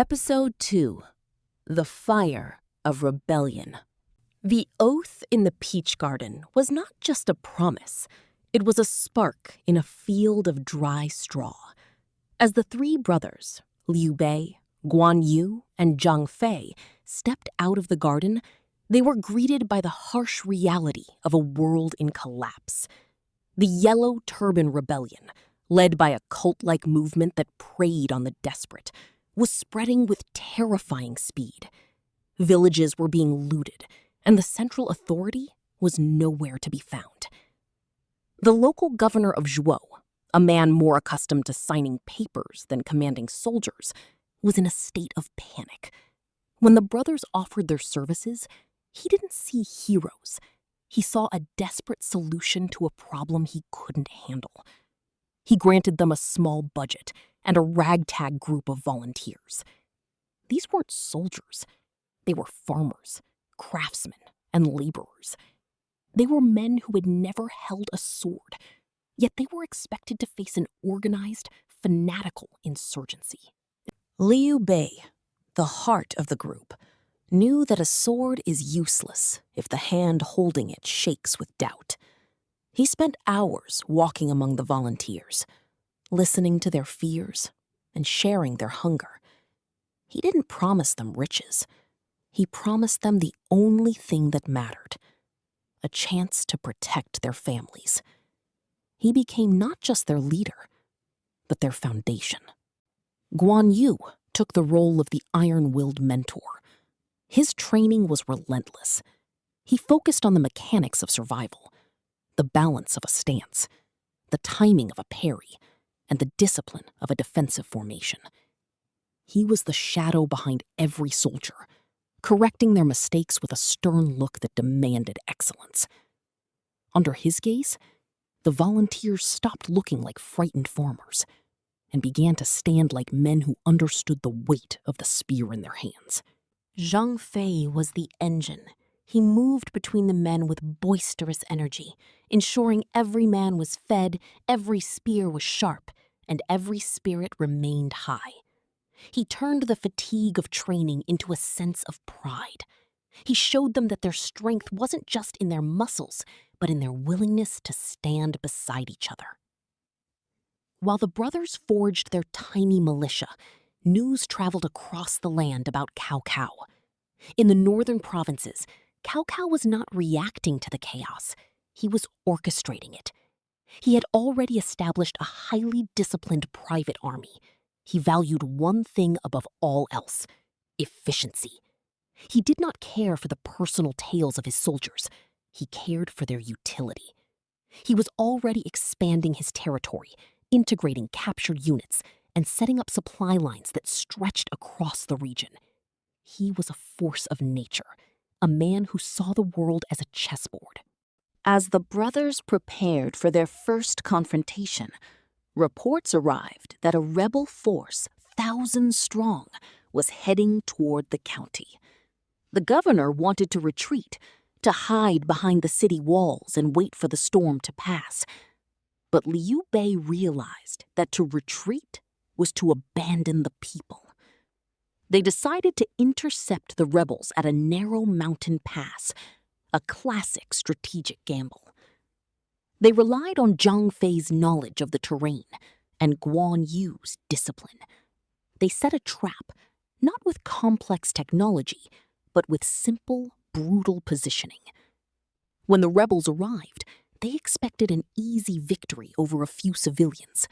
Episode 2. The Fire of Rebellion. The oath in the peach garden was not just a promise. It was a spark in a field of dry straw. As the three brothers, Liu Bei, Guan Yu, and Zhang Fei, stepped out of the garden, they were greeted by the harsh reality of a world in collapse. The Yellow Turban Rebellion, led by a cult-like movement that preyed on the desperate, was spreading with terrifying speed. Villages were being looted, and the central authority was nowhere to be found. The local governor of Zhuo, a man more accustomed to signing papers than commanding soldiers, was in a state of panic. When the brothers offered their services, he didn't see heroes. He saw a desperate solution to a problem he couldn't handle. He granted them a small budget and a ragtag group of volunteers. These weren't soldiers. They were farmers, craftsmen, and laborers. They were men who had never held a sword, yet they were expected to face an organized, fanatical insurgency. Liu Bei, the heart of the group, knew that a sword is useless if the hand holding it shakes with doubt. He spent hours walking among the volunteers, listening to their fears and sharing their hunger. He didn't promise them riches. He promised them the only thing that mattered, a chance to protect their families. He became not just their leader, but their foundation. Guan Yu took the role of the iron-willed mentor. His training was relentless. He focused on the mechanics of survival, the balance of a stance, the timing of a parry, and the discipline of a defensive formation. He was the shadow behind every soldier, correcting their mistakes with a stern look that demanded excellence. Under his gaze, the volunteers stopped looking like frightened farmers and began to stand like men who understood the weight of the spear in their hands. Zhang Fei was the engine. He moved between the men with boisterous energy, ensuring every man was fed, every spear was sharp, and every spirit remained high. He turned the fatigue of training into a sense of pride. He showed them that their strength wasn't just in their muscles, but in their willingness to stand beside each other. While the brothers forged their tiny militia, news traveled across the land about Cao Cao. In the northern provinces, Cao Cao was not reacting to the chaos. He was orchestrating it. He had already established a highly disciplined private army. He valued one thing above all else: efficiency. He did not care for the personal tales of his soldiers. He cared for their utility. He was already expanding his territory, integrating captured units, and setting up supply lines that stretched across the region. He was a force of nature, a man who saw the world as a chessboard. As the brothers prepared for their first confrontation, reports arrived that a rebel force, thousands strong, was heading toward the county. The governor wanted to retreat, to hide behind the city walls and wait for the storm to pass. But Liu Bei realized that to retreat was to abandon the people. They decided to intercept the rebels at a narrow mountain pass, a classic strategic gamble. They relied on Zhang Fei's knowledge of the terrain and Guan Yu's discipline. They set a trap, not with complex technology, but with simple, brutal positioning. When the rebels arrived, they expected an easy victory over a few civilians.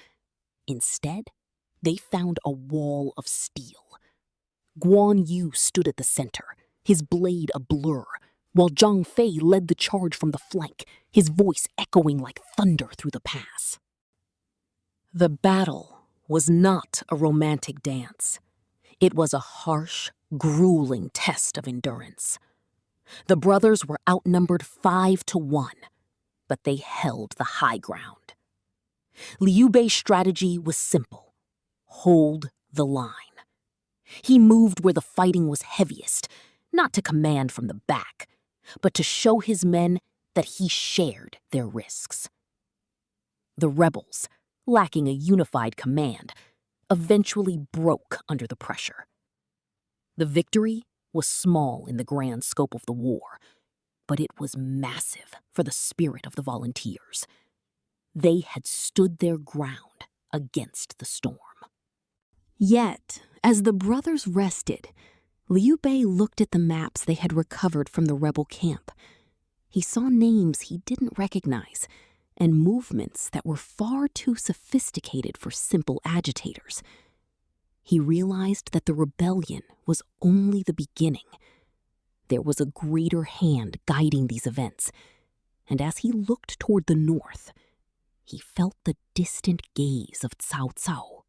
Instead, they found a wall of steel. Guan Yu stood at the center, his blade a blur, while Zhang Fei led the charge from the flank, his voice echoing like thunder through the pass. The battle was not a romantic dance. It was a harsh, grueling test of endurance. The brothers were outnumbered 5-1, but they held the high ground. Liu Bei's strategy was simple: hold the line. He moved where the fighting was heaviest, not to command from the back, but to show his men that he shared their risks. The rebels, lacking a unified command, eventually broke under the pressure. The victory was small in the grand scope of the war, but it was massive for the spirit of the volunteers. They had stood their ground against the storm. Yet, as the brothers rested, Liu Bei looked at the maps they had recovered from the rebel camp. He saw names he didn't recognize and movements that were far too sophisticated for simple agitators. He realized that the rebellion was only the beginning. There was a greater hand guiding these events, and as he looked toward the north, he felt the distant gaze of Cao Cao.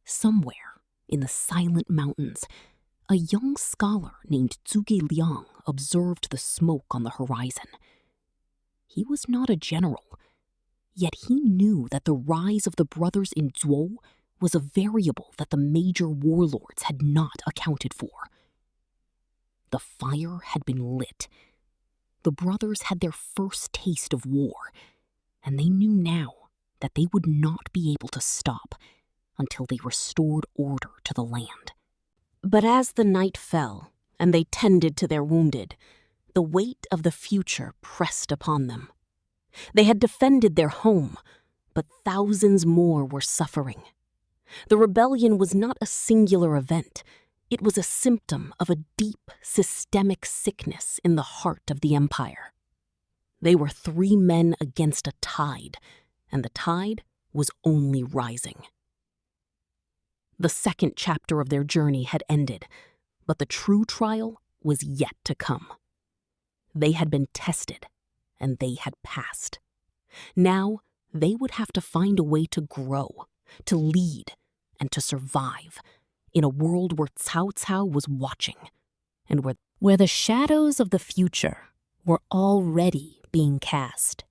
Somewhere in the silent mountains, a young scholar named Zhuge Liang observed the smoke on the horizon. He was not a general, yet he knew that the rise of the brothers in Zhuo was a variable that the major warlords had not accounted for. The fire had been lit. The brothers had their first taste of war, and they knew now that they would not be able to stop until they restored order to the land. But as the night fell and they tended to their wounded, the weight of the future pressed upon them. They had defended their home, but thousands more were suffering. The rebellion was not a singular event. It was a symptom of a deep, systemic sickness in the heart of the empire. They were 3 men against a tide, and the tide was only rising. The second chapter of their journey had ended, but the true trial was yet to come. They had been tested, and they had passed. Now, they would have to find a way to grow, to lead, and to survive in a world where Cao Cao was watching, and where the shadows of the future were already being cast.